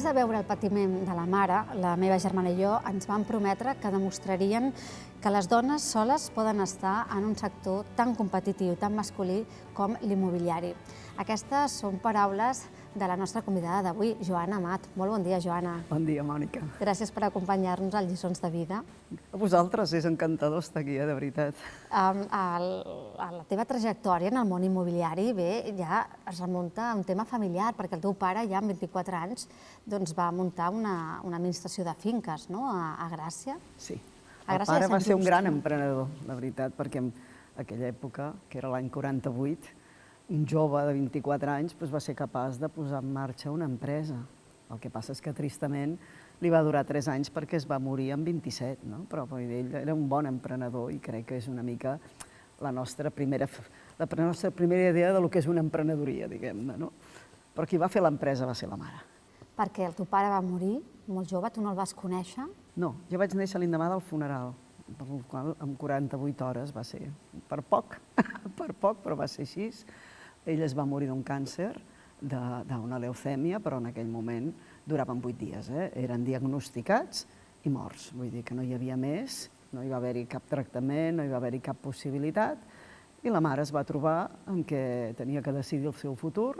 Després de veure el patiment de la mare, la meva germana i jo ens vam prometre que demostrarien que les dones soles poden estar en un sector tan competitiu, tan masculí com l'immobiliari. Aquestes són paraules de la nostra convidada d'avui, Joana Amat. Molt bon dia, Joana. Bon dia, Mònica. Gràcies per acompanyar-nos a Lliçons de Vida. A vosaltres és encantador estar aquí, de veritat. A la teva trajectòria en el món immobiliari ja es remunta a un tema familiar, perquè el teu pare ja amb 24 anys va muntar una administració de finques a Gràcia. Sí. El pare va ser un gran emprenedor, la veritat, perquè en aquella època, que era l'any 48, un jove de 24 anys va ser capaç de posar en marxa una empresa. El que passa és que, tristament, li va durar 3 anys perquè es va morir amb 27, però ell era un bon emprenedor i crec que és una mica la nostra primera idea del que és una emprenedoria, diguem-ne. Però qui va fer l'empresa va ser la mare. Perquè el teu pare va morir molt jove, tu no el vas conèixer? No, jo vaig néixer l'endemà del funeral, per el qual en 48 hores va ser per poc, però va ser així. Ell es va morir d'un càncer, d'una leucèmia, però en aquell moment duraven 8 dies. Eren diagnosticats i morts. Vull dir que no hi havia més, no hi va haver-hi cap tractament, no hi va haver-hi cap possibilitat. I la mare es va trobar en què tenia que decidir el seu futur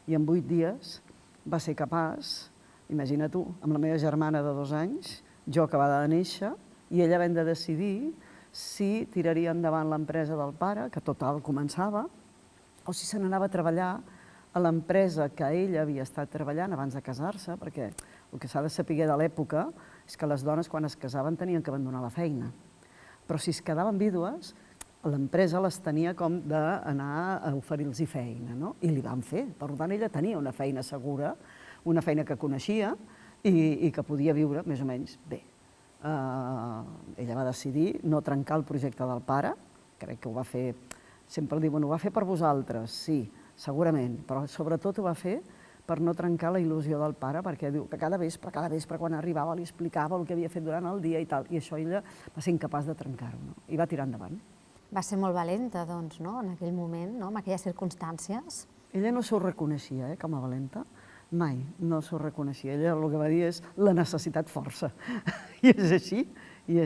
i en 8 dies va ser capaç, imagina tu, amb la meva germana de 2 anys, jo acabada de néixer, i ella havent de decidir si tiraria endavant l'empresa del pare, que total començava, o si se n'anava a treballar a l'empresa que ella havia estat treballant abans de casar-se, perquè el que s'ha de saber de l'època és que les dones, quan es casaven, tenien que abandonar la feina. Però si es quedaven vídues, l'empresa les tenia com d'anar a oferir-los feina, i li van fer. Per tant, ella tenia una feina segura, una feina que coneixia i que podia viure més o menys bé. Ella va decidir no trencar el projecte del pare, crec que ho va fer, sempre diuen, ho va fer per vosaltres, sí, segurament, però sobretot ho va fer per no trencar la il·lusió del pare, perquè diu que cada vespre, quan arribava, li explicava el que havia fet durant el dia i tal, i això ella va ser incapaç de trencar-ho, i va tirar endavant. Va ser molt valenta, doncs, en aquell moment, en aquelles circumstàncies. Ella no s'ho reconeixia, com a valenta, mai no s'ho reconeixia. Ella el que va dir és la necessitat força. I és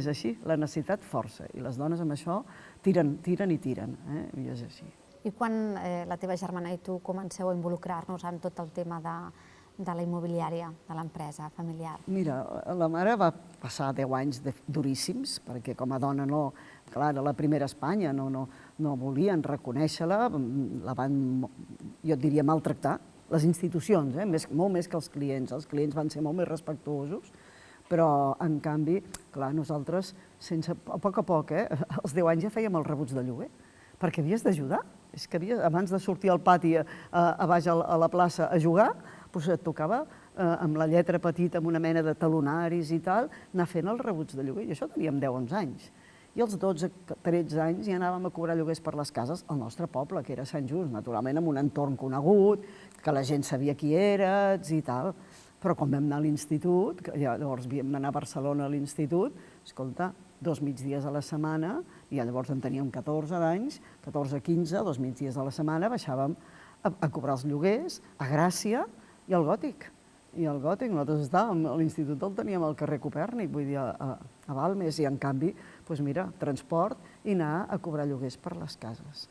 així, la necessitat força. I les dones amb això tiren i tiren, i és així. I quan la teva germana i tu comenceu a involucrar-nos en tot el tema de la immobiliària, de l'empresa familiar? Mira, la mare va passar 10 anys duríssims, perquè com a dona no, clar, era la primera a Espanya, no volien reconèixer-la, la van, jo et diria, maltractar, les institucions, molt més que els clients van ser molt més respectuosos, però, en canvi, clar, nosaltres, a poc, als 10 anys ja fèiem el rebuig de lloguer, perquè havies d'ajudar. És que abans de sortir al pati a baix a la plaça a jugar, et tocava, amb la lletra petita, amb una mena de talonaris i tal, anar fent el rebuig de lloguer. I això teníem 10-11 anys. I als 12-13 anys ja anàvem a cobrar lloguers per les cases al nostre poble, que era Sant Just, naturalment amb un entorn conegut, que la gent sabia qui eres i tal. Però quan vam anar a l'institut, llavors havíem d'anar a Barcelona a l'institut, escolta, 2 migdies a la setmana, i llavors en teníem 14 d'anys, 14-15, 2 migdies a la setmana, baixàvem a cobrar els lloguers a Gràcia i al Gòtic. I al Gòtic, nosaltres estàvem, a l'institut el teníem al carrer Copèrnic, vull dir, a Balmes, i en canvi, doncs mira, transport i anar a cobrar lloguers per les cases.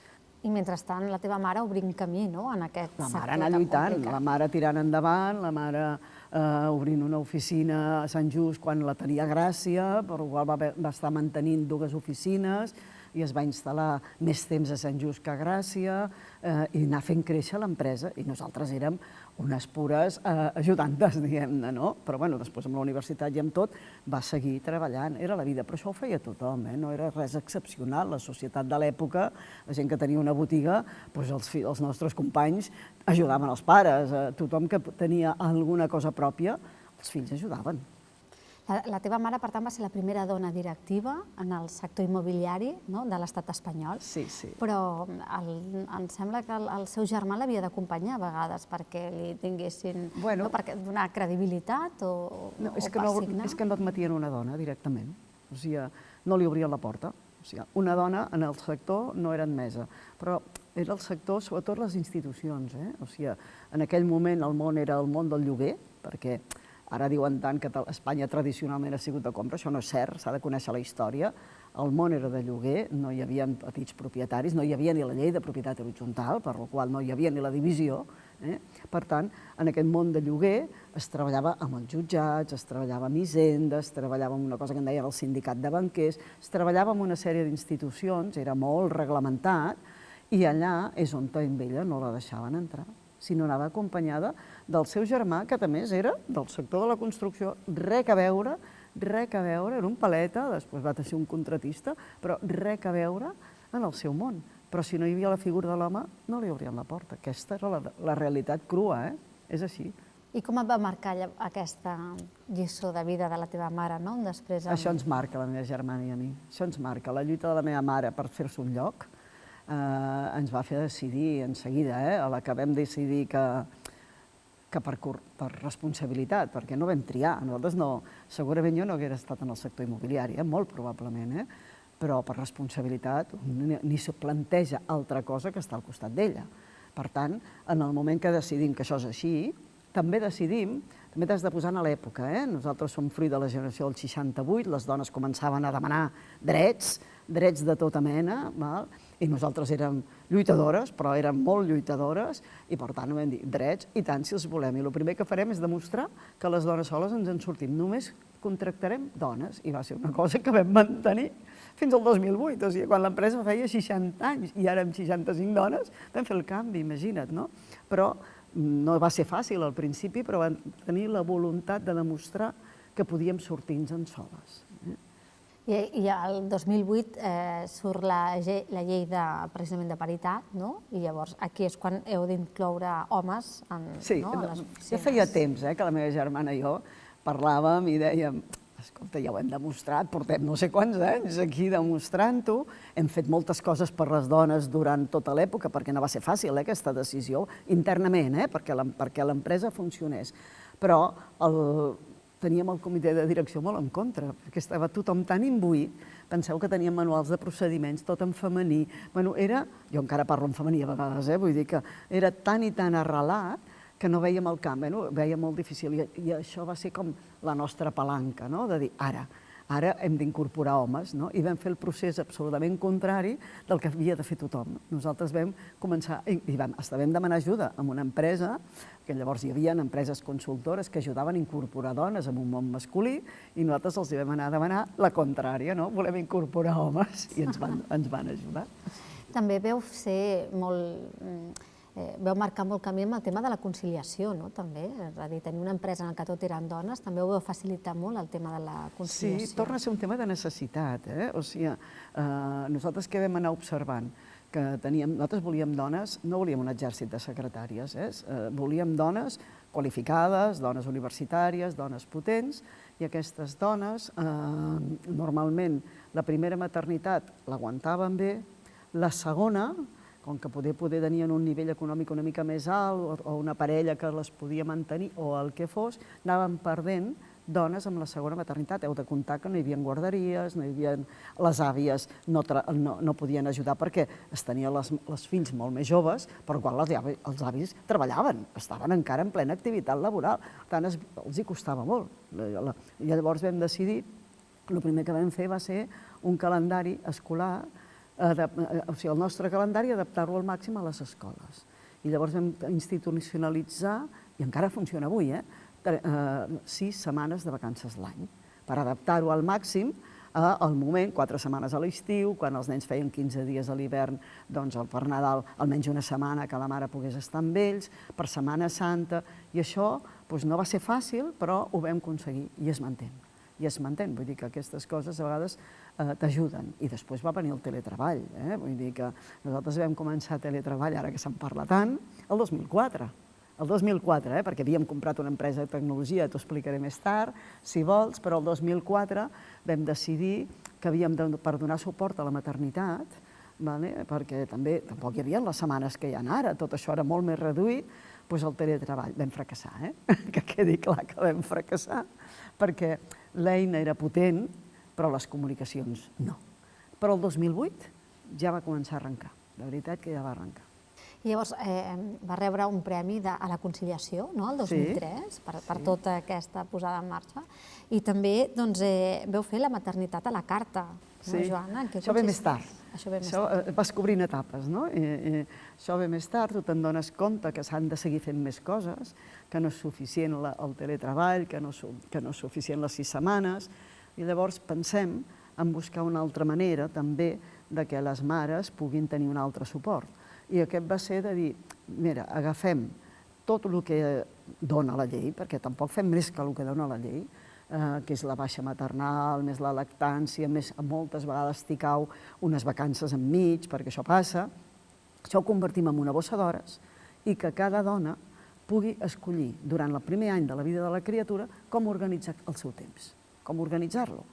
I mentrestant la teva mare obrint camí, en aquest sector tan complicat. La mare anar lluitant, la mare tirant endavant, la mare obrint una oficina a Sant Just quan la tenia a Gràcia, per la qual va estar mantenint 2 oficines i es va instal·lar més temps a Sant Just que a Gràcia i anar fent créixer l'empresa. I nosaltres érem unes pures ajudantes, diguem-ne, no? Però després amb la universitat i amb tot va seguir treballant. Era la vida, però això ho feia tothom, no era res excepcional. La societat de l'època, la gent que tenia una botiga, els nostres companys ajudaven els pares. Tothom que tenia alguna cosa pròpia, els fills ajudaven. La teva mare, per tant, va ser la primera dona directiva en el sector immobiliari de l'estat espanyol. Sí. Però em sembla que el seu germà l'havia d'acompanyar a vegades perquè li tinguessin... per donar credibilitat o per signar? És que no admetien una dona directament. O sigui, no li obrien la porta. O sigui, una dona en el sector no era admesa. Però era el sector, sobretot les institucions. O sigui, en aquell moment el món era el món del lloguer, perquè Ara diuen tant que Espanya tradicionalment ha sigut de compra, això no és cert, s'ha de conèixer la història. El món era de lloguer, no hi havia petits propietaris, no hi havia ni la llei de propietat horitzontal, per la qual no hi havia ni la divisió. Per tant, en aquest món de lloguer es treballava amb els jutjats, es treballava amb hisendes, es treballava amb una cosa que en deien el sindicat de banquers, es treballava amb una sèrie d'institucions, era molt reglamentat, i allà és on amb ella no la deixaven entrar, sinó anava acompanyada del seu germà, que també era del sector de la construcció, res a veure, era un paleta, després va ser un contratista, però res a veure en el seu món. Però si no hi havia la figura de l'home, no li obrien la porta. Aquesta era la realitat crua, és així. I com et va marcar aquesta lliçó de vida de la teva mare, no? Això ens marca la meva germana i a mi. Això ens marca. La lluita de la meva mare per fer-se un lloc ens va fer decidir en seguida, a la que vam decidir que per responsabilitat, perquè no vam triar. Nosaltres no, segurament jo no hagués estat en el sector immobiliari, molt probablement, però per responsabilitat ni se planteja altra cosa que estar al costat d'ella. Per tant, en el moment que decidim que això és així, també decidim, també t'has de posar en l'època, nosaltres som fruit de la generació del 68, les dones començaven a demanar drets de tota mena, i nosaltres érem lluitadores, però érem molt lluitadores, i per tant vam dir drets, i tant si els volem. I el primer que farem és demostrar que les dones soles ens en sortim. Només contractarem dones, i va ser una cosa que vam mantenir fins al 2008, o sigui, quan l'empresa feia 60 anys i ara amb 65 dones vam fer el canvi, imagina't, no? Però no va ser fàcil al principi, però vam tenir la voluntat de demostrar que podíem sortir-nos-en soles. I el 2008 surt la llei precisament de paritat, no? I llavors aquí és quan heu d'incloure homes a les oficines. Sí, ja feia temps que la meva germana i jo parlàvem i dèiem escolta, ja ho hem demostrat, portem no sé quants anys aquí demostrant-ho, hem fet moltes coses per les dones durant tota l'època, perquè no va ser fàcil aquesta decisió, internament, perquè l'empresa funcionés. Però teníem el comitè de direcció molt en contra, perquè estava tothom tan imbuït, penseu que teníem manuals de procediments, tot en femení, jo encara parlo en femení a vegades, vull dir que era tan i tan arrelat que no veiem el camp, ho veia molt difícil, i això va ser com la nostra palanca, de dir, ara hem d'incorporar homes, i vam fer el procés absolutament contrari del que havia de fer tothom. Nosaltres vam començar, i vam demanar ajuda a una empresa, que llavors hi havia empreses consultores que ajudaven a incorporar dones en un món masculí, i nosaltres els vam anar a demanar la contrària, volem incorporar homes, i ens van ajudar. També veu ser molt... Veu marcar molt camí amb el tema de la conciliació, no? També, és a dir, tenir una empresa en què tot eren dones, també ho veu facilitar molt el tema de la conciliació. Sí, torna a ser un tema de necessitat, O sigui, nosaltres què vam anar observant? Que nosaltres volíem dones, no volíem un exèrcit de secretàries, volíem dones qualificades, dones universitàries, dones potents, i aquestes dones, normalment, la primera maternitat l'aguantaven bé, la segona, com que poder tenien un nivell econòmic una mica més alt o una parella que les podia mantenir o el que fos, anaven perdent dones amb la segona maternitat. Heu de comptar que no hi havia guarderies, les àvies no podien ajudar perquè es tenien els fills molt més joves, per qual els avis treballaven, estaven encara en plena activitat laboral, per tant els hi costava molt. I llavors vam decidir, el primer que vam fer va ser un calendari escolar, o sigui, el nostre calendari, adaptar-lo al màxim a les escoles. I llavors vam institucionalitzar, i encara funciona avui, 6 setmanes de vacances l'any, per adaptar-ho al màxim al moment, 4 setmanes a l'estiu, quan els nens feien 15 dies a l'hivern, doncs per Nadal almenys una setmana que la mare pogués estar amb ells, per Setmana Santa, i això no va ser fàcil, però ho vam aconseguir i es manté. Vull dir que aquestes coses a vegades t'ajuden. I després va venir el teletreball, vull dir que nosaltres vam començar teletreball, ara que se'n parla tant, el 2004. El 2004, perquè havíem comprat una empresa de tecnologia, t'ho explicaré més tard, si vols, però el 2004 vam decidir que havíem, per donar suport a la maternitat, perquè tampoc hi havia les setmanes que hi ha ara, tot això era molt més reduït, doncs el teletreball vam fracassar, que quedi clar que vam fracassar, perquè l'eina era potent, però les comunicacions no. Però el 2008 ja va començar a arrencar, de veritat que ja va arrencar. I llavors va rebre un premi a la conciliació, el 2003, per tota aquesta posada en marxa. I també veu fer la maternitat a la carta, no, Joana? Això ve més tard. Això vas cobrint etapes, no? Això ve més tard, tu te'n dones compte que s'han de seguir fent més coses, que no és suficient el teletreball, que no és suficient les 6 setmanes, i llavors pensem en buscar una altra manera també de que les mares puguin tenir un altre suport. I aquest va ser de dir, mira, agafem tot el que dona la llei, perquè tampoc fem més que el que dona la llei, que és la baixa maternal, més la lactància, més moltes vegades t'hi cau unes vacances enmig, perquè això passa. Això ho convertim en una bossa d'hores i que cada dona pugui escollir durant el primer any de la vida de la criatura com organitzar el seu temps, com organitzar-lo.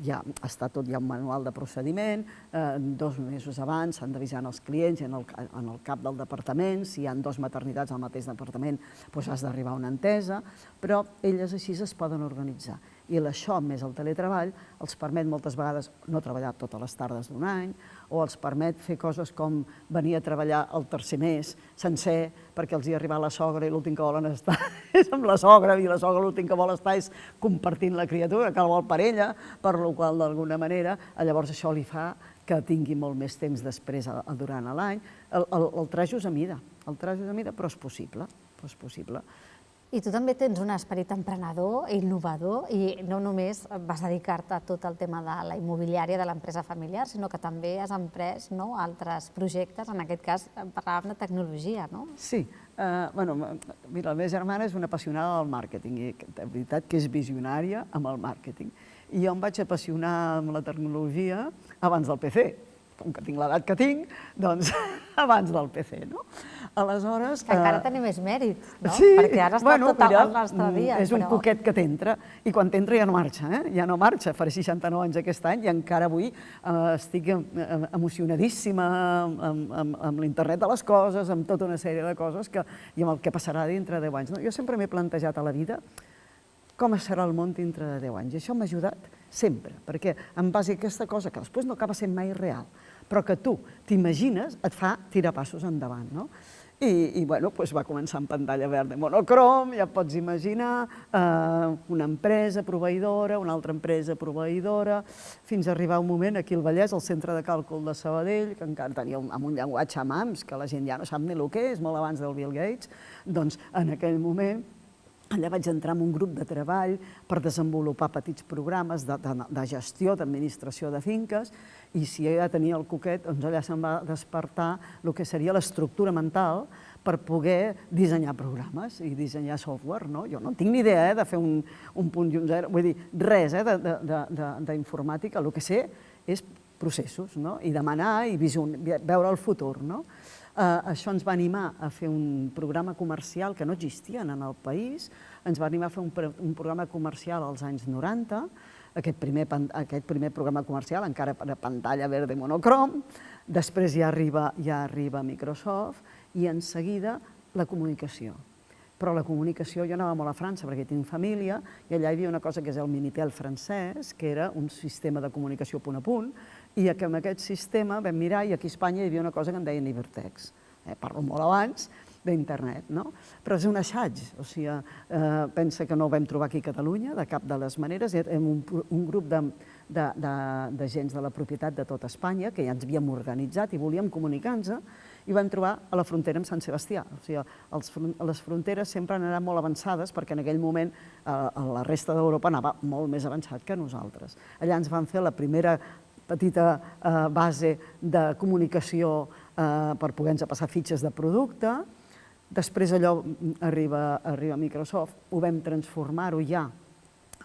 Ja està tot, hi ha un manual de procediment, 2 mesos abans s'han d'avisar als clients en el cap del departament, si hi ha 2 maternitats al mateix departament doncs has d'arribar a una entesa, però elles així es poden organitzar. I això, més el teletreball, els permet moltes vegades no treballar totes les tardes d'un any, o els permet fer coses com venir a treballar el tercer mes sencer, perquè els hi arriba la sogra i l'últim que volen estar és amb la sogra, i la sogra l'últim que vol estar és compartint la criatura, que el vol per ella, per la qual d'alguna manera llavors això li fa que tingui molt més temps després durant l'any. El trajo és a mida, però és possible. I tu també tens un esperit emprenedor, innovador, i no només vas dedicar-te a tot el tema de la immobiliària de l'empresa familiar, sinó que també has emprès altres projectes, en aquest cas parlàvem de tecnologia, no? Sí. Mira, la meva germana és una apassionada del màrqueting i de veritat que és visionària amb el màrqueting. I jo em vaig apassionar amb la tecnologia abans del PC. Com que tinc l'edat que tinc, doncs abans del PC, no? Aleshores... Que encara tenia més mèrit, no? Sí, perquè ara està tot el nostre dia. És un poquet que t'entra, i quan t'entra ja no marxa, ja no marxa. Faré 69 anys aquest any i encara avui estic emocionadíssima amb l'internet de les coses, amb tota una sèrie de coses i amb el que passarà dintre de 10 anys. Jo sempre m'he plantejat a la vida com serà el món dintre de 10 anys. I això m'ha ajudat sempre, perquè en base a aquesta cosa, que després no acaba sent mai real, però que tu t'imagines, et fa tirar passos endavant, no? I va començar en pantalla verda monocrom, ja et pots imaginar, una empresa proveïdora, una altra empresa proveïdora, fins a arribar un moment aquí al Vallès, al centre de càlcul de Sabadell, que encara tenia amb un llenguatge a mams, que la gent ja no sap ni el que és, molt abans del Bill Gates, doncs en aquell moment allà vaig entrar en un grup de treball per desenvolupar petits programes de gestió, d'administració de finques, i si ella tenia el coquet, doncs allà se'm va despertar el que seria l'estructura mental per poder dissenyar programes i dissenyar software. Jo no tinc ni idea de fer un punt i un zero, vull dir, res d'informàtica, el que sé és processos, i demanar i veure el futur. Això ens va animar a fer un programa comercial que no existia en el país, ens va animar a fer un programa comercial als anys 90, aquest primer programa comercial, encara per a pantalla verda monocrom, després ja arriba Microsoft i en seguida la comunicació. Però la comunicació, jo anava molt a França perquè tinc família, i allà hi havia una cosa que és el Minitel francès, que era un sistema de comunicació punt a punt, i amb aquest sistema vam mirar, i aquí a Espanya hi havia una cosa que en deien Ibertex. Parlo molt abans d'internet, no? Però és un assaig, o sigui, pensa que no ho vam trobar aquí a Catalunya, de cap de les maneres, érem un grup d'agents de la propietat de tota Espanya, que ja ens havíem organitzat i volíem comunicar-nos, i vam trobar a la frontera amb Sant Sebastià. O sigui, les fronteres sempre han anat molt avançades perquè en aquell moment la resta d'Europa anava molt més avançat que nosaltres. Allà ens van fer la primera petita base de comunicació per poder-nos passar fitxes de producte. Després allò arriba a Microsoft, ho vam transformar-ho ja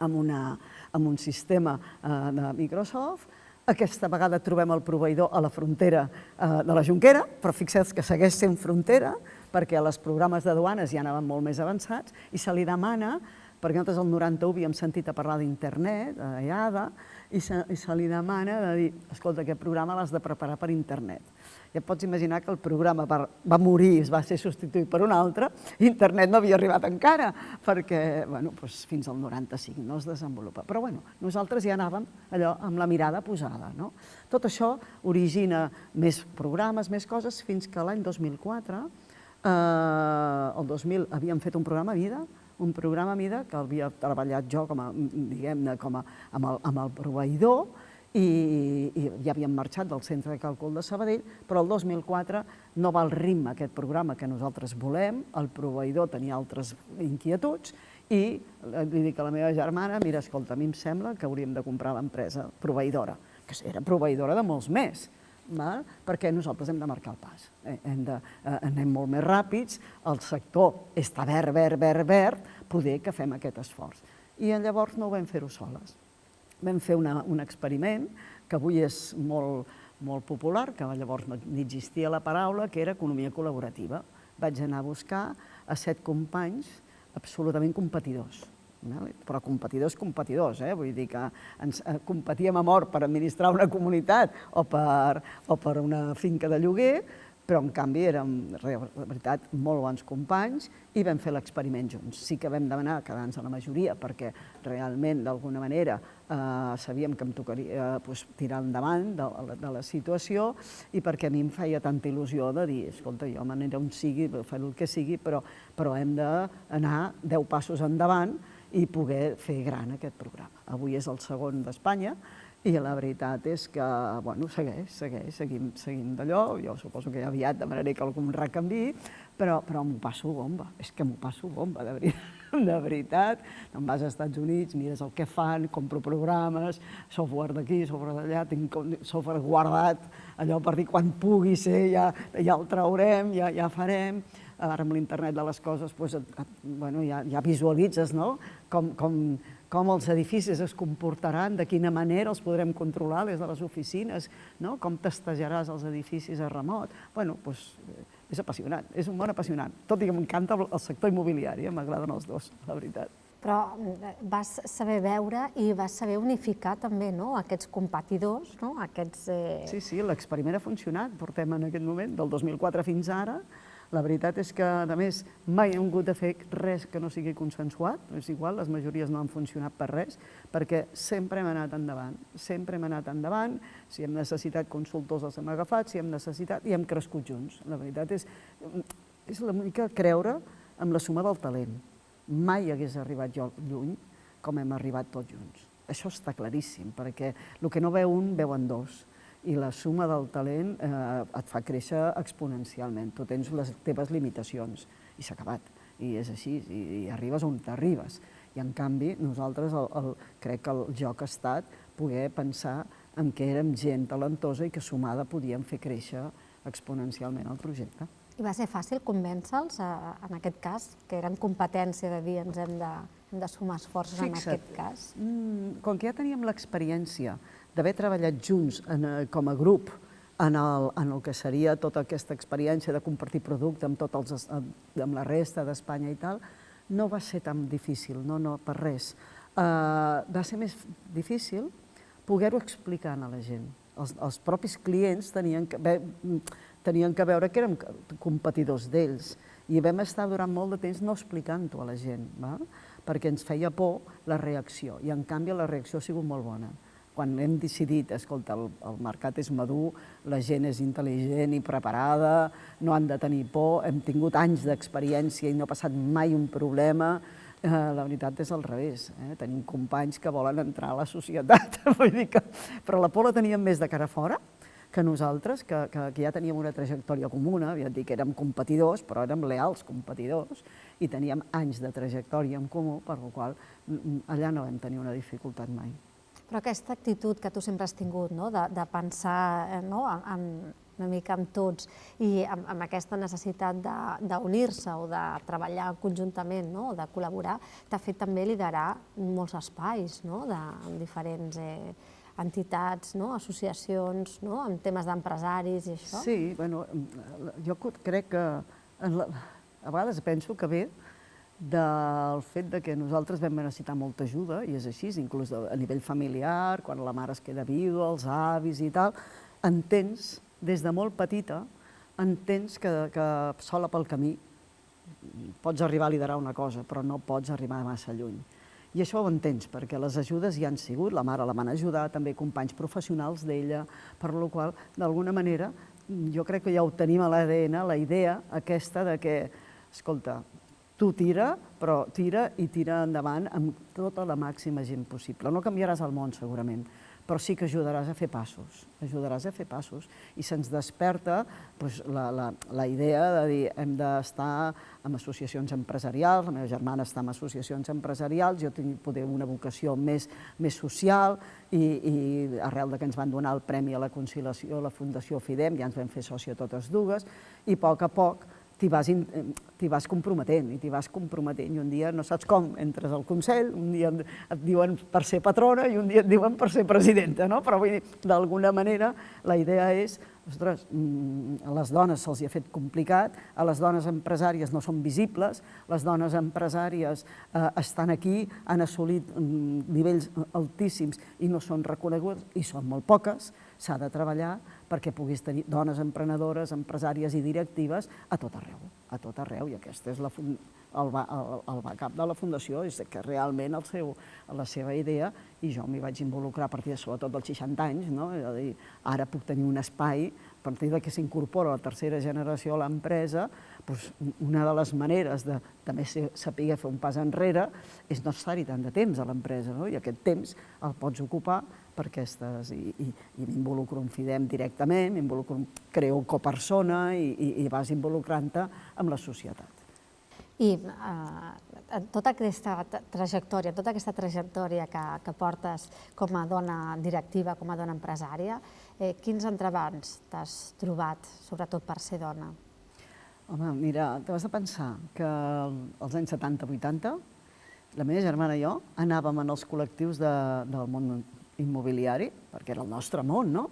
en un sistema de Microsoft. Aquesta vegada trobem el proveïdor a la frontera de la Jonquera, però fixeu-vos que segueix sent frontera, perquè els programes de duanes ja anaven molt més avançats, i se li demana, perquè nosaltres el 91 havíem sentit a parlar d'internet, IADA, i se li demana de dir, escolta, aquest programa l'has de preparar per internet. Ja et pots imaginar que el programa va morir, es va ser substituït per un altre, i internet no havia arribat encara, perquè fins al 95 no es desenvolupa. Però nosaltres ja anàvem allò amb la mirada posada. Tot això origina més programes, més coses, fins que l'any 2004, el 2000, havíem fet un programa a mida que havia treballat jo amb el proveïdor, i ja havíem marxat del centre de càlcul de Sabadell, però el 2004 no va al ritme aquest programa que nosaltres volem, el proveïdor tenia altres inquietuds, i li dic a la meva germana, mira, escolta, a mi em sembla que hauríem de comprar l'empresa proveïdora, que era proveïdora de molts més, perquè nosaltres hem de marcar el pas, anem molt més ràpids, el sector està verd, poder que fem aquest esforç. I llavors no ho vam fer-ho soles. Vam fer un experiment que avui és molt popular, que llavors no existia la paraula, que era economia col·laborativa. Vaig anar a buscar a 7 companys absolutament competidors, però competidors, vull dir que ens competíem a mort per administrar una comunitat o per una finca de lloguer, però en canvi érem, de veritat, molt bons companys i vam fer l'experiment junts. Sí que vam demanar quedar-nos a la majoria perquè realment, d'alguna manera, sabíem que em tocaria tirar endavant de la situació i perquè a mi em feia tanta il·lusió de dir, escolta, jo m'aniré on sigui, fer el que sigui, però hem d'anar 10 passos endavant i poder fer gran aquest programa. Avui és el segon d'Espanya, i la veritat és que seguim d'allò. Jo suposo que aviat demanaré que algú em recanviï, però m'ho passo bomba, és que m'ho passo bomba, de veritat. Te'n vas als Estats Units, mires el que fan, compro programes, software d'aquí, software d'allà, tinc software guardat, allò per dir quan pugui ser ja el traurem, ja farem. Ara amb l'internet de les coses ja visualitzes com els edificis es comportaran, de quina manera els podrem controlar des de les oficines, com testejaràs els edificis a remot. És apassionant, és un món apassionant. Tot i que m'encanta el sector immobiliari, m'agraden els dos, la veritat. Però vas saber veure i vas saber unificar també aquests competidors, aquests... Sí, l'experiment ha funcionat. Portem en aquest moment, del 2004 fins ara. La veritat és que, a més, mai hem hagut de fer res que no sigui consensuat, és igual, les majories no han funcionat per res, perquè sempre hem anat endavant, si hem necessitat consultors els hem agafat, si hem necessitat, i hem crescut junts. La veritat és una mica creure en la suma del talent. Mai hagués arribat jo lluny com hem arribat tots junts. Això està claríssim, perquè el que no veu un, veuen dos. I la suma del talent et fa créixer exponencialment. Tu tens les teves limitacions i s'ha acabat. I és així, i arribes on t'arribes. I en canvi, nosaltres crec que el joc ha estat poder pensar en que érem gent talentosa i que sumada podíem fer créixer exponencialment el projecte. I va ser fàcil convèncer-los, en aquest cas, que eren competència de dir ens hem de sumar esforços en aquest cas? Com que ja teníem l'experiència d'haver treballat junts com a grup en el que seria tota aquesta experiència de compartir producte amb la resta d'Espanya i tal, no va ser tan difícil, no, per res. Va ser més difícil poder-ho explicar a la gent. Els propis clients tenien que veure que érem competidors d'ells i vam estar durant molt de temps no explicant-ho a la gent, perquè ens feia por la reacció i en canvi la reacció ha sigut molt bona. Quan hem decidit, escolta, el mercat és madur, la gent és intel·ligent i preparada, no han de tenir por, hem tingut anys d'experiència i no ha passat mai un problema, la veritat és al revés. Tenim companys que volen entrar a la societat, però la por la teníem més de cara fora que nosaltres, que ja teníem una trajectòria comuna, ja et dic, érem competidors, però érem leals competidors, i teníem anys de trajectòria en comú, per la qual allà no vam tenir una dificultat mai. Però aquesta actitud que tu sempre has tingut, de pensar una mica amb tots i amb aquesta necessitat d'unir-se o de treballar conjuntament, de col·laborar, t'ha fet també liderar molts espais de diferents entitats, associacions, en temes d'empresaris i això. Sí, jo crec que a vegades penso que ve del fet que nosaltres vam necessitar molta ajuda, i és així, inclús a nivell familiar, quan la mare es queda vídua, els avis i tal, entens des de molt petita entens que sola pel camí pots arribar a liderar una cosa, però no pots arribar massa lluny. I això ho entens, perquè les ajudes hi han sigut, la mare la van ajudar, també companys professionals d'ella, per la qual, d'alguna manera, jo crec que ja ho tenim a l'ADN, la idea aquesta de que, escolta, tu tira, però tira i tira endavant amb tota la màxima gent possible. No canviaràs el món, segurament, però sí que ajudaràs a fer passos, i se'ns desperta la idea de dir hem d'estar en associacions empresarials, la meva germana està en associacions empresarials, jo tinc poder una vocació més social i arrel de que ens van donar el Premi a la Conciliació, la Fundació FIDEM, ja ens vam fer sòcia totes dues, i a poc t'hi vas comprometent i un dia no saps com, entres al Consell, un dia et diuen per ser patrona i un dia et diuen per ser presidenta, no? Però vull dir, d'alguna manera la idea és, ostres, a les dones se'ls ha fet complicat, a les dones empresàries no són visibles, les dones empresàries estan aquí, han assolit nivells altíssims i no són reconegudes, i són molt poques, s'ha de treballar perquè puguis tenir dones emprenedores, empresàries i directives a tot arreu, i aquest és el backup de la Fundació, és que realment la seva idea, i jo m'hi vaig involucrar a partir de sobretot dels 60 anys, no? És a dir, ara puc tenir un espai, a partir que s'incorpora la tercera generació a l'empresa, una de les maneres de també saber fer un pas enrere és no estar-hi tant de temps a l'empresa, i aquest temps el pots ocupar per aquestes, i m'involucro en FIDEM directament, creo copersona i vas involucrant-te amb la societat. I tota aquesta trajectòria que portes com a dona directiva, com a dona empresària, quins entrebancs t'has trobat, sobretot per ser dona? Home, mira, t'has de pensar que als anys 70-80 la meva germana i jo anàvem en els col·lectius del món immobiliari, perquè era el nostre món, no?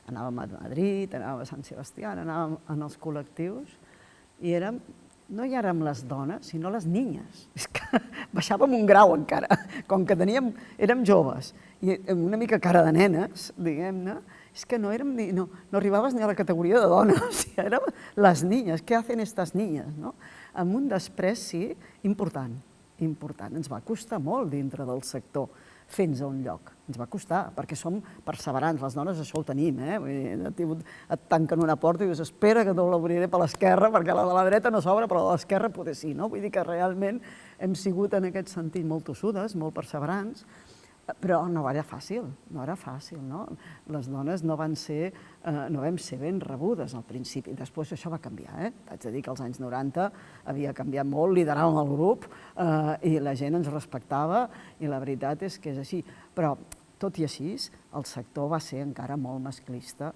Anàvem a Madrid, anàvem a Sant Sebastià, anàvem en els col·lectius i no hi érem les dones, sinó les niñes. És que baixàvem un grau encara, com que érem joves i amb una mica cara de nenes, diguem-ne, és que no arribaves ni a la categoria de dones, érem les niñas, què hacen estas niñas? Amb un despreci important. Ens va costar molt dintre del sector fer-nos un lloc. Ens va costar, perquè som perseverants, les dones això ho tenim, et tanquen una porta i dius, espera que no l'obriré per l'esquerra, perquè la de la dreta no s'obre, però la de l'esquerra potser sí, no? Vull dir que realment hem sigut en aquest sentit molt tossudes, molt perseverants, però no era fàcil, no? Les dones no vam ser ben rebudes al principi, després això va canviar, Haig de dir que als anys 90 havia canviat molt, lideràvem el grup i la gent ens respectava i la veritat és que és així, però tot i així el sector va ser encara molt masclista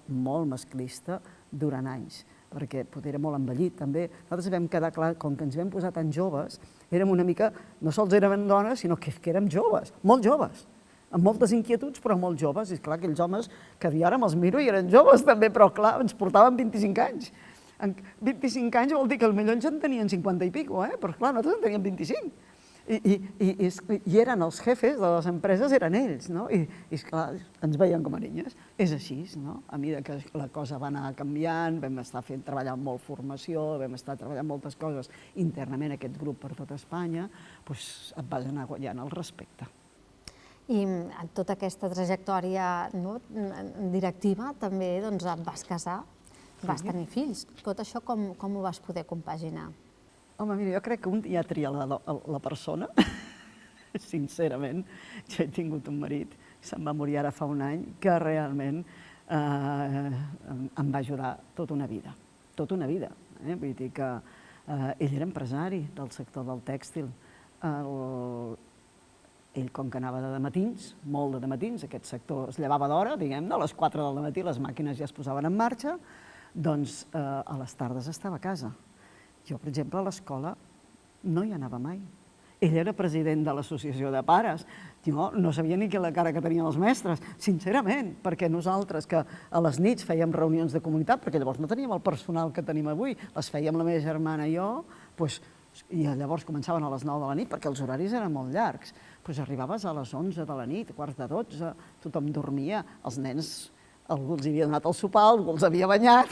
durant anys, perquè potser era molt envellit també. Nosaltres vam quedar clar, com que ens vam posar tan joves, érem una mica, no sols érem dones, sinó que érem joves, molt joves, amb moltes inquietuds, però molt joves. I és clar, aquells homes que ara me'ls miro i eren joves també, però clar, ens portaven 25 anys. 25 anys vol dir que potser ells en tenien 50 i pico, però clar, nosaltres en teníem 25. I eren els jefes de les empreses, eren ells, no? I esclar, ens veien com a niñes. És així, no? A mesura que la cosa va anar canviant, vam estar treballant molt formació, vam estar treballant moltes coses internament, aquest grup per tot Espanya, doncs et vas anar guanyant el respecte. I en tota aquesta trajectòria directiva també et vas casar, vas tenir fills. Tot això com ho vas poder compaginar? Home, mira, jo crec que un ja tria la persona, sincerament. Jo he tingut un marit, se'm va morir ara fa un any, que realment em va ajudar tota una vida. Vull dir que ell era empresari del sector del tèxtil. Ell, com que anava de matins, molt de matins, aquest sector es llevava d'hora, diguem-ne, a les 4 del matí les màquines ja es posaven en marxa, doncs a les tardes estava a casa. Jo, per exemple, a l'escola no hi anava mai. Ell era president de l'associació de pares. Jo no sabia ni la cara que tenien els mestres, sincerament, perquè nosaltres que a les nits fèiem reunions de comunitat, perquè llavors no teníem el personal que tenim avui, les fèiem la meva germana i jo, i llavors començaven a les 9 de la nit, perquè els horaris eren molt llargs. Doncs arribaves a les 11 de la nit, quarts de 12, tothom dormia, els nens, algú els havia donat el sopar, algú els havia banyat,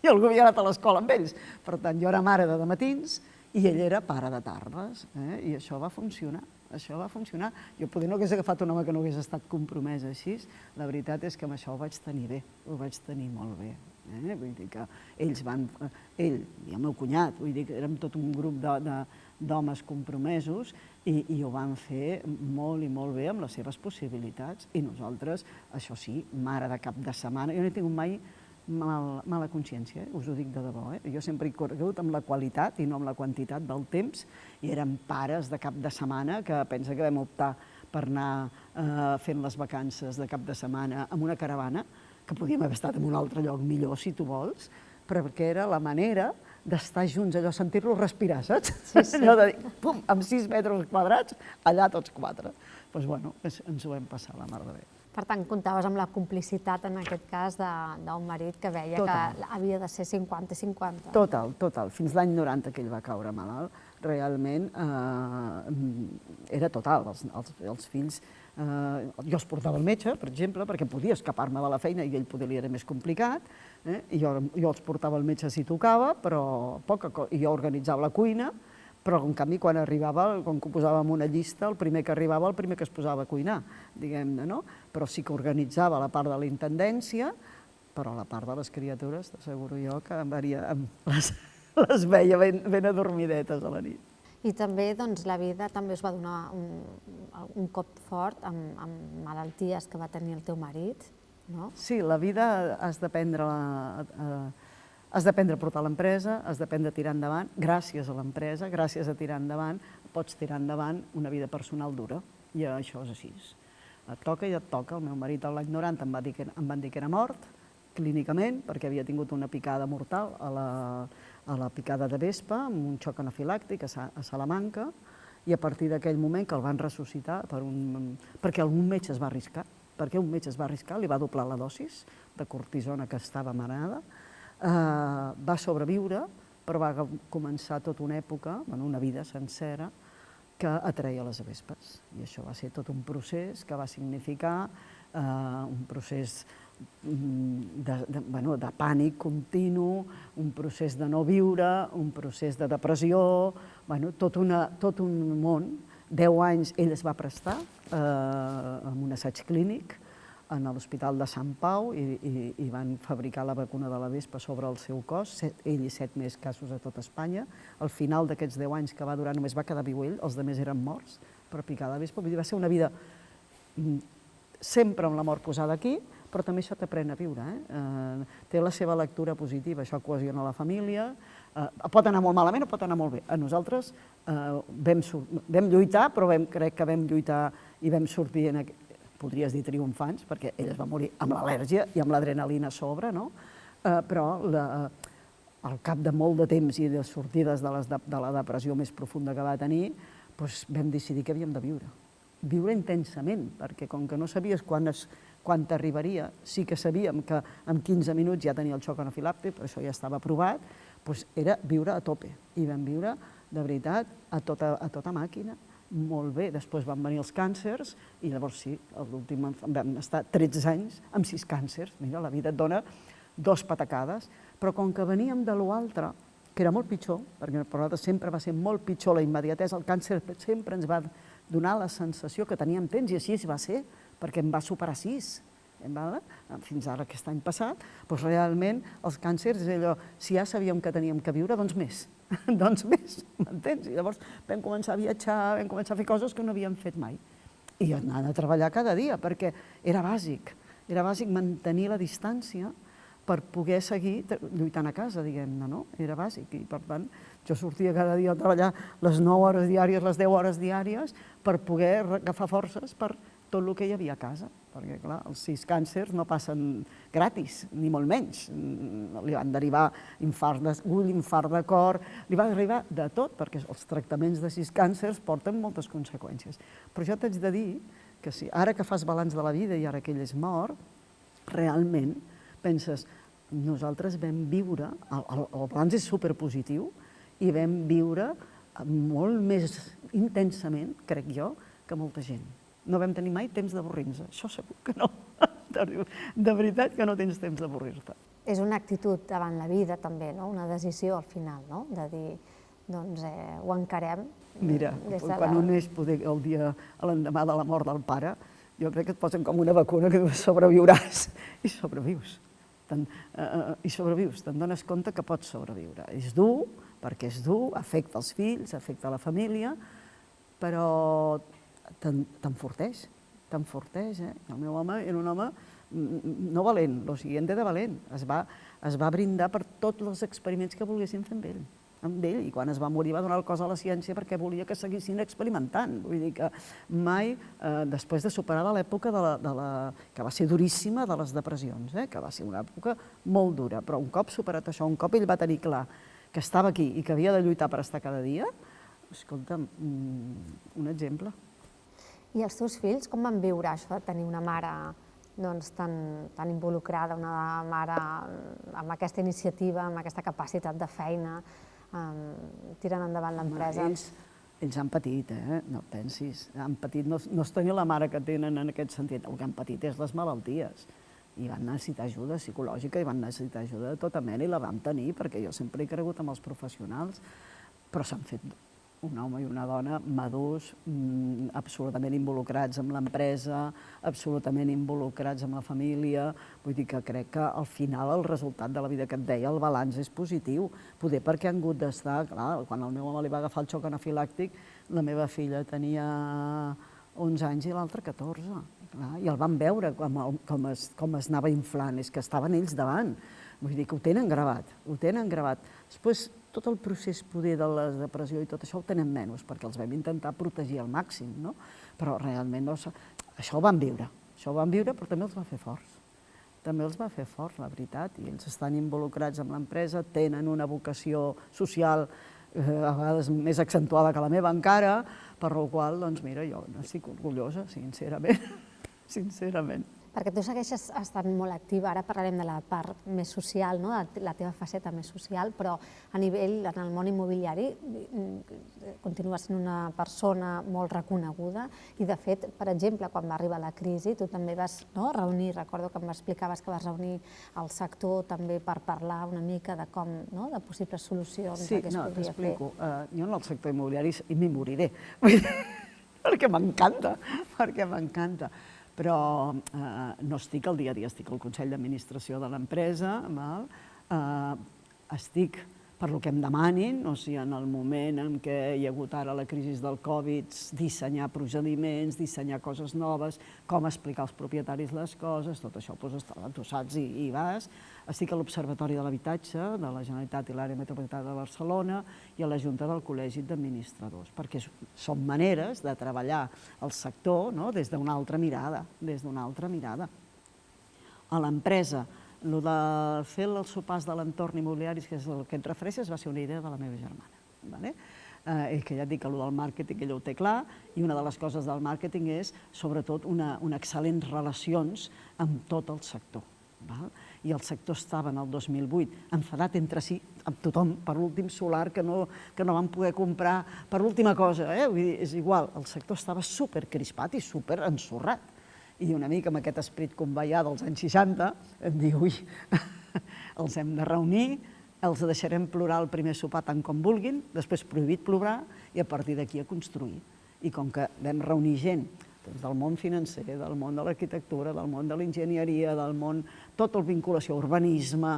i algú havia anat a l'escola amb ells. Per tant, jo era mare de dematins i ell era pare de tardes, i això va funcionar. Això va funcionar. Jo poder no hagués agafat un home que no hagués estat compromès així. La veritat és que amb això ho vaig tenir bé, ho vaig tenir molt bé. Vull dir que ells van, ell i el meu cunyat, vull dir que érem tot un grup d'homes compromesos i ho van fer molt i molt bé amb les seves possibilitats. I nosaltres, això sí, mare de cap de setmana, jo no he tingut mai mala consciència, us ho dic de debò. Jo sempre he corregut amb la qualitat i no amb la quantitat del temps i érem pares de cap de setmana que pensa que vam optar per anar fent les vacances de cap de setmana amb una caravana, que podíem haver estat en un altre lloc millor, si tu vols, perquè era la manera d'estar junts, allò, sentir-los respirar, saps? Allò de dir, pum, amb 6 metres quadrats, allà tots 4. Doncs, bueno, ens ho vam passar la mar de bé. Per tant, comptaves amb la complicitat, en aquest cas, d'un marit que veia que havia de ser 50-50. Total. Fins l'any 90 que ell va caure malalt, realment era total. Els fills... Jo els portava al metge, per exemple, perquè podia escapar-me de la feina i ell poder li era més complicat. Jo els portava al metge si tocava, però poca cosa. I jo organitzava la cuina, però en canvi quan arribava, com que ho posàvem una llista, el primer que arribava, el primer que es posava a cuinar, diguem-ne, no? Però sí que organitzava la part de la intendència, però la part de les criatures, t'asseguro jo que les veia ben adormidetes a la nit. I també la vida també us va donar un cop fort amb malalties que va tenir el teu marit, no? Sí, la vida has d'aprendre a portar l'empresa, has d'aprendre a tirar endavant. Gràcies a l'empresa, gràcies a tirar endavant, pots tirar endavant una vida personal dura. I això és així. Et toca i et toca. El meu marit l'any 90 em van dir que era mort, clínicament, perquè havia tingut una picada mortal a la picada de vespa, amb un xoc anafilàctic a Salamanca, i a partir d'aquell moment que el van ressuscitar perquè algun metge es va arriscar, li va doblar la dosis de cortisona que estava manada, va sobreviure, però va començar tota una època, una vida sencera, que atreia les vespes. I això va ser tot un procés que va significar un procés de pànic continu, un procés de no viure, un procés de depressió, tot un món. 10 anys ell es va prestar en un assaig clínic a l'Hospital de Sant Pau i van fabricar la vacuna de la vespa sobre el seu cos, ell i 7 més casos a tot Espanya. Al final d'aquests 10 anys que va durar només va quedar viu ell, els altres eren morts per picar la vespa. Vull dir, va ser una vida sempre amb la mort posada aquí, però també això t'aprèn a viure. Té la seva lectura positiva, això cohesiona la família, pot anar molt malament o pot anar molt bé. A nosaltres vam lluitar, però crec que vam lluitar i vam sortir, podries dir triomfants, perquè ell es va morir amb l'al·lèrgia i amb l'adrenalina a sobre, però al cap de molt de temps i de sortides de la depressió més profunda que va tenir, vam decidir que havíem de viure intensament, perquè com que no sabies quan t'arribaria, sí que sabíem que en 15 minuts ja tenia el xoc anafilàctic, però això ja estava aprovat, era viure a tope. I vam viure, de veritat, a tota màquina, molt bé. Després van venir els càncers i llavors sí, l'últim vam estar 13 anys amb 6 càncers. Mira, la vida et dona 2 patacades, però com que veníem de l'altre, que era molt pitjor, perquè per nosaltres sempre va ser molt pitjor la immediatesa, el càncer sempre ens va donar la sensació que teníem temps, i així va ser, perquè em va superar 6, fins ara aquest any passat, doncs realment els càncers és allò, si ja sabíem que teníem que viure, doncs més, m'entens? I llavors vam començar a viatjar, vam començar a fer coses que no havíem fet mai. I anant a treballar cada dia, perquè era bàsic mantenir la distància per poder seguir lluitant a casa, diguem-ne, no? Era bàsic, i per tant jo sortia cada dia a treballar les 9 hores diàries, les 10 hores diàries, per poder agafar forces per tot el que hi havia a casa, perquè, clar, els 6 càncers no passen gratis, ni molt menys. Li van derivar infart d'ull, infart de cor, li va arribar de tot, perquè els tractaments de 6 càncers porten moltes conseqüències. Però jo t'haig de dir que si ara que fas balanç de la vida i ara que ell és mort, realment penses, nosaltres vam viure, el balanç és superpositiu, i vam viure molt més intensament, crec jo, que molta gent. No vam tenir mai temps d'avorrir-nos, això segur que no. De veritat que no tens temps d'avorrir-te. És una actitud davant la vida també, una decisió al final, de dir, doncs ho encarem. Mira, quan un neix el dia a l'endemà de la mort del pare, jo crec que et posen com una vacuna que dius sobreviuràs i sobrevius. I sobrevius, te'n dones compte que pots sobreviure. És dur, perquè és dur, afecta els fills, afecta la família, però t'enforteix, El meu home era un home no valent, lo siguiente de valent. Es va brindar per tots els experiments que volguessin fer amb ell, i quan es va morir va donar el cos a la ciència perquè volia que seguissin experimentant. Vull dir que mai, després de superar l'època que va ser duríssima de les depressions, que va ser una època molt dura, però un cop superat això, un cop ell va tenir clar que estava aquí i que havia de lluitar per estar cada dia, escolta'm, un exemple. I els teus fills com van viure això de tenir una mare tan involucrada, una mare amb aquesta iniciativa, amb aquesta capacitat de feina, tirant endavant l'empresa? Ells han patit, no pensis. Han patit, no és tenir la mare que tenen en aquest sentit, el que han patit és les malalties. I van necessitar ajuda psicològica i van necessitar ajuda de tota mena i la vam tenir perquè jo sempre he cregut en els professionals, però s'han fet un home i una dona madurs, absolutament involucrats amb l'empresa, absolutament involucrats amb la família. Vull dir que crec que al final el resultat de la vida que et deia, el balanç és positiu. Poder perquè han hagut d'estar, clar, quan al meu home li va agafar el xoc anafilàctic, la meva filla tenia 11 anys i l'altra 14. I el van veure com es anava inflant, és que estaven ells davant. Vull dir que ho tenen gravat, Després, tot el procés poder de la depressió i tot això ho tenen menys, perquè els vam intentar protegir al màxim, no? Però realment això ho van viure, però també els va fer forts. També els va fer forts, la veritat, i ells estan involucrats amb l'empresa, tenen una vocació social a vegades més accentuada que la meva encara, per la qual, doncs mira, jo n'estic orgullosa, sincerament. Perquè tu segueixes estant molt activa, ara parlarem de la part més social, de la teva faceta més social, però a nivell, en el món immobiliari, continues sent una persona molt reconeguda i, de fet, per exemple, quan va arribar la crisi, tu també vas reunir, recordo que m'explicaves que vas reunir el sector també per parlar una mica de com, de possibles solucions que es podria fer. Sí, t'explico. Jo en el sector immobiliari m'hi moriré, perquè m'encanta, però no estic al dia a dia, estic al Consell d'Administració de l'empresa, estic per el que em demanin, o sigui, en el moment en què hi ha hagut ara la crisi del Covid, dissenyar procediments, dissenyar coses noves, com explicar als propietaris les coses, tot això, tu saps, i vas. Estic a l'Observatori de l'Habitatge de la Generalitat i l'Àrea Metropolitana de Barcelona i a la Junta del Col·legi d'Administradors, perquè són maneres de treballar el sector des d'una altra mirada, A l'empresa, el de fer els sopars de l'entorn immobiliari, que és el que et refereixes, va ser una idea de la meva germana. Que ja et dic que el del màrqueting ella ho té clar, i una de les coses del màrqueting és, sobretot, una excel·lents relacions amb tot el sector. I el sector estava en el 2008 enfadat entre si, amb tothom, per l'últim solar que no van poder comprar, per l'última cosa, vull dir, és igual, el sector estava supercrispat i superensorrat. I una mica amb aquest esperit conveià dels anys 60, em diu, ui, els hem de reunir, els deixarem plorar el primer sopar tant com vulguin, després prohibit plorar, i a partir d'aquí a construir. I com que vam reunir gent del món financer, del món de l'arquitectura, del món de l'enginyeria, del món, tota la vinculació, urbanisme,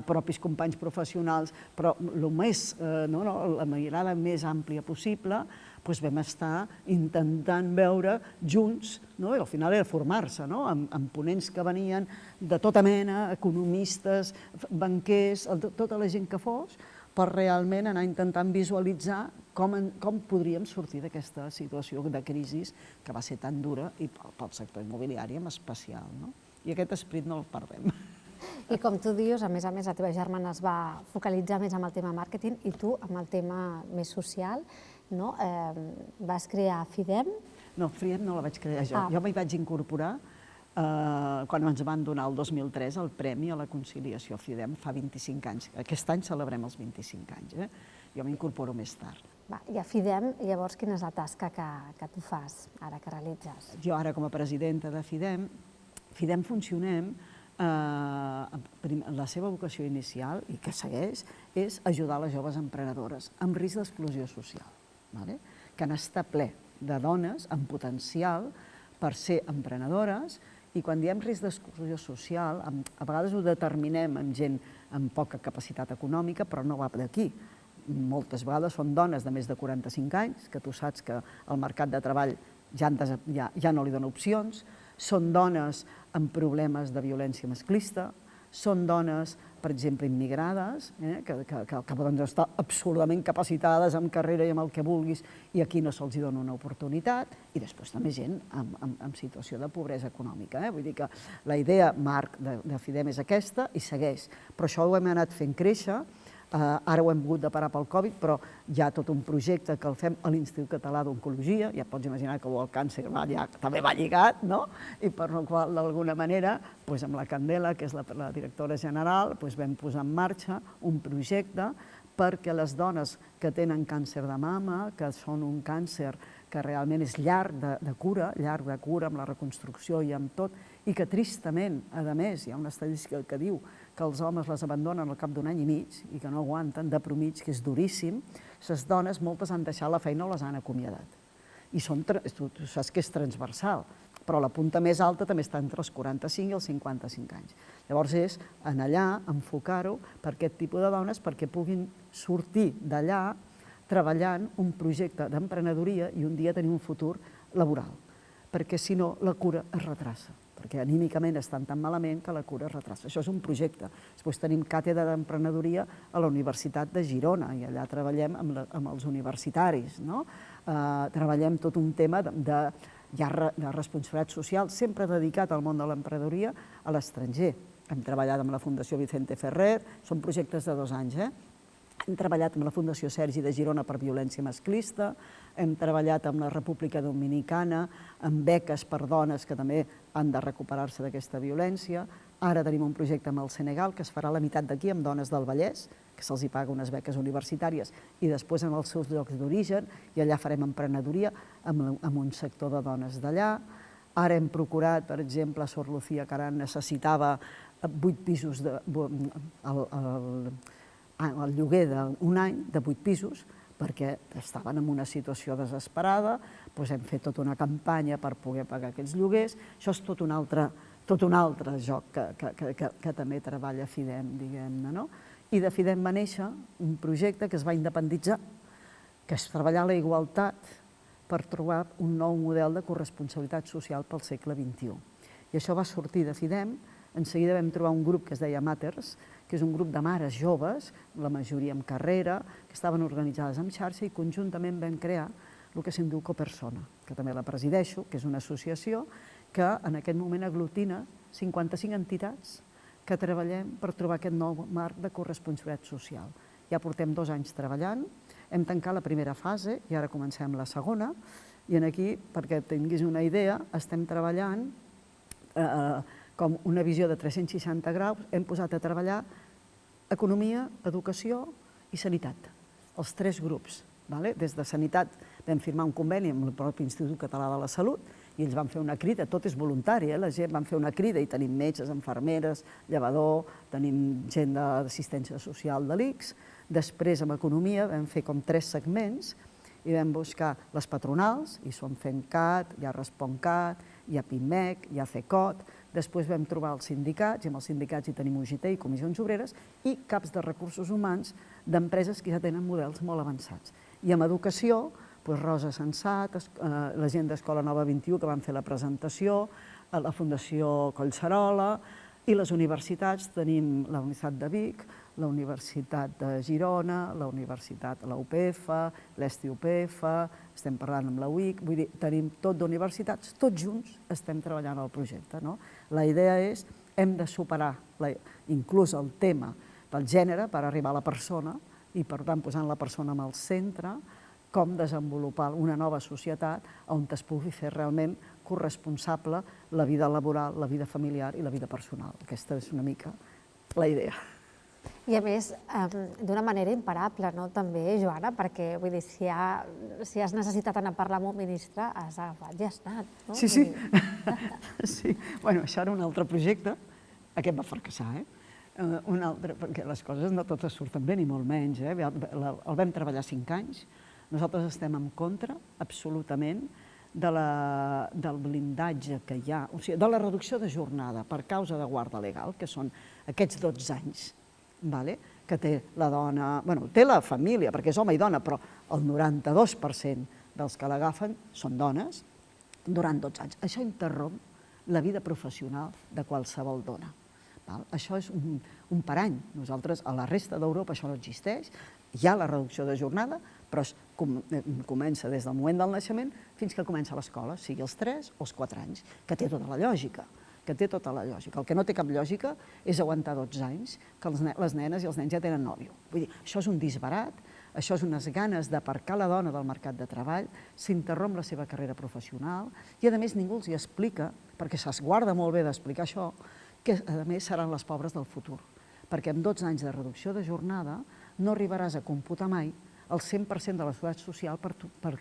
propis companys professionals, però la mirada més àmplia possible, vam estar intentant veure junts, i al final era formar-se, amb ponents que venien de tota mena, economistes, banquers, tota la gent que fos, per realment anar intentant visualitzar com podríem sortir d'aquesta situació de crisi que va ser tan dura i pel sector immobiliari en especial. I aquest esperit no el perdem. I com tu dius, a més, la teva germana es va focalitzar més en el tema màrqueting i tu amb el tema més social. Vas crear FIDEM? No, FIDEM no la vaig crear jo. Jo m'hi vaig incorporar quan ens van donar el 2003 el Premi a la Conciliació FIDEM fa 25 anys. Aquest any celebrem els 25 anys. Jo m'incorporo més tard. I a FIDEM, llavors, quina és la tasca que tu fas, ara que realitzes? Jo ara, com a presidenta de FIDEM funcionem la seva vocació inicial, i que segueix, és ajudar les joves emprenedores amb risc d'exclusió social, que han estat ple de dones amb potencial per ser emprenedores, i quan diem risc d'exclusió social, a vegades ho determinem amb gent amb poca capacitat econòmica, però no va d'aquí. Moltes vegades són dones de més de 45 anys, que tu saps que el mercat de treball ja no li dona opcions, són dones amb problemes de violència masclista, són dones, per exemple, immigrades, que poden estar absolutament capacitades amb carrera i amb el que vulguis, i aquí no se'ls dona una oportunitat, i després també gent en situació de pobresa econòmica. Vull dir que la idea, Marc, de FIDEM és aquesta i segueix, però això ho hem anat fent créixer. Ara ho hem hagut de parar pel Covid, però hi ha tot un projecte que el fem a l'Institut Català d'Oncologia, ja et pots imaginar que el càncer també va lligat, no? I per la qual, d'alguna manera, amb la Candela, que és la directora general, vam posar en marxa un projecte perquè les dones que tenen càncer de mama, que són un càncer que realment és llarg de cura, amb la reconstrucció i amb tot, i que tristament, a més, hi ha una estadística que diu que els homes les abandonen al cap d'un any i mig i que no aguanten, de mitjana, que és duríssim, les dones, moltes han deixat la feina o les han acomiadat. I tu saps que és transversal, però la punta més alta també està entre els 45 i els 55 anys. Llavors és anar allà, enfocar-ho per aquest tipus de dones perquè puguin sortir d'allà treballant un projecte d'emprenedoria i un dia tenir un futur laboral, perquè si no la cura es retrassa, perquè anímicament estan tan malament que la cura es retrassa. Això és un projecte. Després tenim càtedra d'emprenedoria a la Universitat de Girona i allà treballem amb els universitaris. Treballem tot un tema de responsabilitat social, sempre dedicat al món de l'emprenedoria a l'estranger. Hem treballat amb la Fundació Vicente Ferrer, són projectes de 2 anys, hem treballat amb la Fundació Sergi de Girona per violència masclista, hem treballat amb la República Dominicana, amb beques per dones que també han de recuperar-se d'aquesta violència. Ara tenim un projecte amb el Senegal que es farà a la meitat d'aquí amb dones del Vallès, que se'ls paga unes beques universitàries, i després en els seus llocs d'origen, i allà farem emprenedoria amb un sector de dones d'allà. Ara hem procurat, per exemple, Sor Lucía Caran necessitava 8 pisos el lloguer d'un any de 8 pisos perquè estaven en una situació desesperada, hem fet tota una campanya per poder pagar aquests lloguers. Això és tot un altre joc que també treballa FIDEM, diguem-ne. I de FIDEM va néixer un projecte que es va independitzar, que és treballar la igualtat per trobar un nou model de corresponsabilitat social pel segle XXI. I això va sortir de FIDEM. En seguida vam trobar un grup que es deia Matters, que és un grup de mares joves, la majoria amb carrera, que estaven organitzades en xarxa i conjuntament vam crear el que se'n diu Copersona, que també la presideixo, que és una associació que en aquest moment aglutina 55 entitats que treballem per trobar aquest nou marc de corresponsabilitat social. Ja portem 2 anys treballant, hem tancat la primera fase i ara comencem la segona, i aquí, perquè tinguis una idea, estem treballant com una visió de 360 graus, hem posat a treballar economia, educació i sanitat, els 3 grups. Des de sanitat vam firmar un conveni amb el propi Institut Català de la Salut i ells van fer una crida, tot és voluntari, la gent van fer una crida i tenim metges, infermeres, llevador, tenim gent d'assistència social de l'ICS. Després, amb economia, vam fer com 3 segments i vam buscar les patronals, i són FEMCAT, hi ha ResponsCat, hi ha PIMEC, hi ha CECOT. Després vam trobar els sindicats, i amb els sindicats hi tenim UGT i comissions obreres, i caps de recursos humans d'empreses que ja tenen models molt avançats. I amb educació, Rosa Sensat, la gent d'Escola Nova 21, que van fer la presentació, la Fundació Collserola, i les universitats tenim la Universitat de Vic, la Universitat de Girona, la Universitat, la UPF, l'ESTI-UPF, estem parlant amb la UIC, vull dir, tenim tot d'universitats, tots junts estem treballant al projecte. La idea és, hem de superar inclús el tema del gènere per arribar a la persona i, per tant, posant la persona en el centre, com desenvolupar una nova societat on es pugui fer realment corresponsable la vida laboral, la vida familiar i la vida personal. Aquesta és una mica la idea. I a més, d'una manera imparable, també, Joana, perquè si has necessitat anar a parlar amb un ministre, has agafat i has anat. Sí. Això era un altre projecte Aquest va fracassar, un altre, perquè les coses no totes surten bé, ni molt menys. El vam treballar 5 anys. Nosaltres estem en contra, absolutament, del blindatge que hi ha, o sigui, de la reducció de jornada per causa de guarda legal, que són aquests 12 anys, que té la dona, bueno, té la família, perquè és home i dona, però el 92% dels que l'agafen són dones durant 12 anys. Això interromp la vida professional de qualsevol dona. Això és un parany. Nosaltres, a la resta d'Europa, això no existeix. Hi ha la reducció de jornada, però comença des del moment del naixement fins que comença l'escola, sigui els 3 o els 4 anys, que té tota la lògica. El que no té cap lògica és aguantar 12 anys que les nenes i els nens ja tenen nòvio. Vull dir, això és un disbarat, això és unes ganes d'aparcar la dona del mercat de treball, s'interromp la seva carrera professional i, a més, ningú els hi explica, perquè s'esguarda molt bé d'explicar això, que, a més, seran les pobres del futur. Perquè amb 12 anys de reducció de jornada no arribaràs a computar mai el 100% de la seguretat social per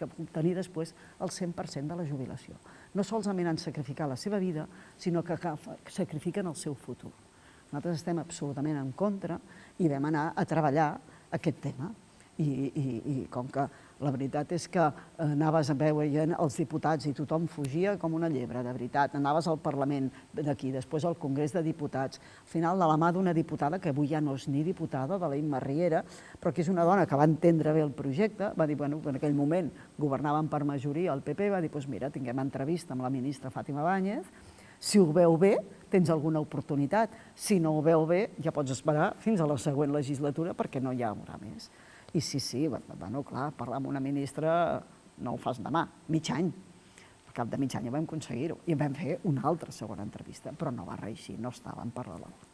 obtenir després el 100% de la jubilació. No solament han sacrificat la seva vida, sinó que sacrifiquen el seu futur. Nosaltres estem absolutament en contra i vam anar a treballar aquest tema. I com que la veritat és que anaves a veure els diputats i tothom fugia com una llebre, de veritat. Anaves al Parlament d'aquí, després al Congrés de Diputats. Al final, de la mà d'una diputada, que avui ja no és ni diputada, de la Imma Riera, però que és una dona que va entendre bé el projecte, va dir, bueno, en aquell moment governaven per majoria el PP, va dir, doncs mira, tinguem entrevista amb la ministra Fàtima Báñez, si ho veu bé, tens alguna oportunitat. Si no ho veu bé, ja pots esperar fins a la següent legislatura perquè no hi haurà més. I sí, bueno, clar, parlar amb una ministra no ho fas demà, mig any. Al cap de mig any ja vam aconseguir-ho. I vam fer una altra segona entrevista, però no va reeixir, no estàvem per la labor.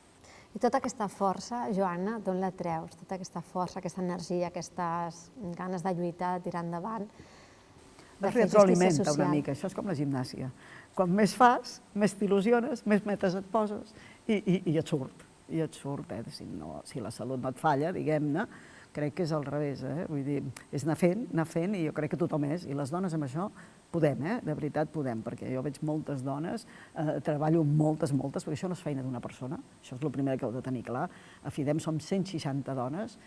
I tota aquesta força, Joana, d'on la treus? Tota aquesta força, aquesta energia, aquestes ganes de lluitar, de tirar endavant, de fer justícia retroalimenta social. una mica, això és com la gimnàsia. Quan més fas, més t'il·lusiones, més metes et poses i et surt. I et surt, si la salut no et falla, diguem-ne, crec que és al revés, vull dir, és anar fent, i jo crec que tothom és, i les dones amb això podem, de veritat podem, perquè jo veig moltes dones, treballo moltes, perquè això no és feina d'una persona, això és el primer que heu de tenir clar. A FIDEM som 160 dones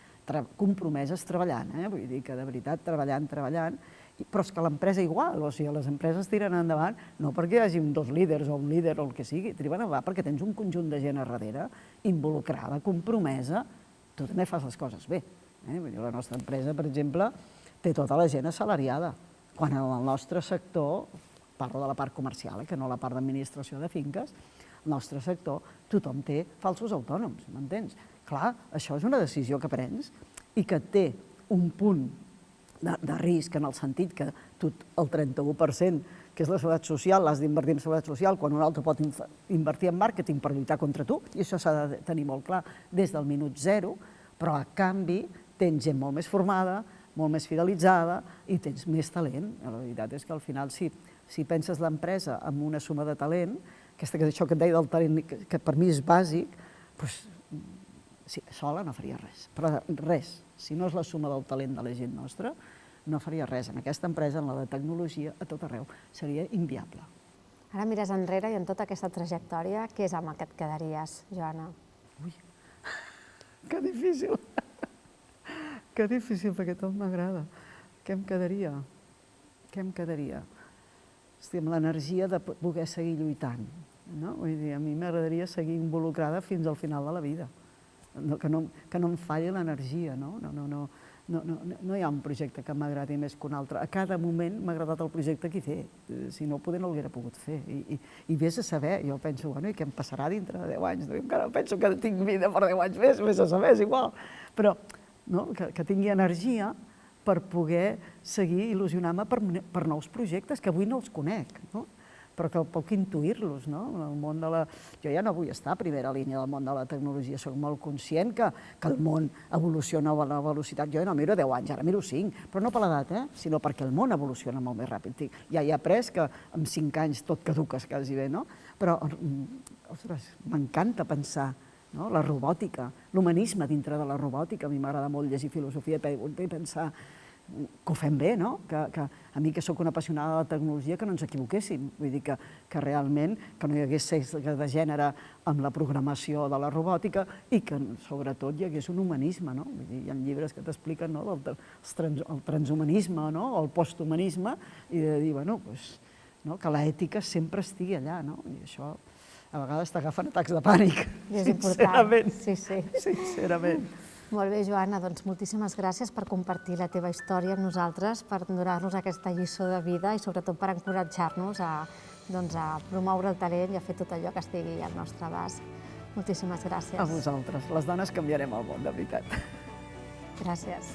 compromeses treballant, vull dir que de veritat treballant, però és que l'empresa igual, o sigui, les empreses tiren endavant no perquè hi hagi 2 líders o un líder o el que sigui, tiren endavant perquè tens un conjunt de gent a darrere, involucrada, compromesa, tu també fas les coses bé. La nostra empresa, per exemple, té tota la gent assalariada, quan en el nostre sector, parlo de la part comercial, que no la part d'administració de finques, el nostre sector, tothom té falsos autònoms, m'entens? Clar, això és una decisió que prens i que té un punt de risc en el sentit que tu el 31%, que és la seguretat social, l'has d'invertir en seguretat social, quan un altre pot invertir en màrqueting per lluitar contra tu, i això s'ha de tenir molt clar des del minut zero, però a canvi tens gent molt més formada, molt més fidelitzada i tens més talent. La veritat és que al final, si penses l'empresa amb una suma de talent, això que et deia del talent, que per mi és bàsic, doncs sola no faria res. Però res, si no és la suma del talent de la gent nostra, no faria res. En aquesta empresa, en la de tecnologia, a tot arreu, seria inviable. Ara mires enrere i en tota aquesta trajectòria, què és amb el que et quedaries, Joana? Ui, que difícil. Que difícil, perquè tot m'agrada. Què em quedaria? Hosti, amb l'energia de poder seguir lluitant. Vull dir, a mi m'agradaria seguir involucrada fins al final de la vida. Que no em falli l'energia, no hi ha un projecte que m'agradi més que un altre. A cada moment m'ha agradat el projecte que he fet. Si no, poder no l'haguera pogut fer. I vés a saber, jo penso, bueno, i què em passarà dintre de 10 anys? Jo encara penso que tinc vida per 10 anys més, vés a saber, és igual. Però que tingui energia per poder seguir il·lusionant-me per nous projectes, que avui no els conec, però que puc intuir-los. Jo ja no vull estar a primera línia del món de la tecnologia, soc molt conscient que el món evoluciona a una velocitat. Jo no miro 10 anys, ara miro 5, però no per l'edat, sinó perquè el món evoluciona molt més ràpid. Ja he après que amb 5 anys tot caduques quasi bé, però, ostres, m'encanta pensar la robòtica, l'humanisme dintre de la robòtica. A mi m'agrada molt llegir filosofia i pensar ho fem bé, no? Que a mi, que sóc una apassionada de la tecnologia, que no ens equivoquéssim. Vull dir que realment que no hi hagués sexe de gènere amb la programació de la robòtica i que, sobretot, hi hagués un humanisme, no? Vull dir, hi ha llibres que t'expliquen el transhumanisme o el posthumanisme i de dir, bueno, que l'ètica sempre estigui allà, no? I això a vegades t'agafen atacs de pànic. I és important. Sí. Sincerament. Molt bé, Joana, doncs moltíssimes gràcies per compartir la teva història amb nosaltres, per donar-nos aquesta lliçó de vida i sobretot per encoratjar-nos a promoure el talent i a fer tot allò que estigui al nostre abast. Moltíssimes gràcies. A vosaltres. Les dones canviarem el món, de veritat. Gràcies.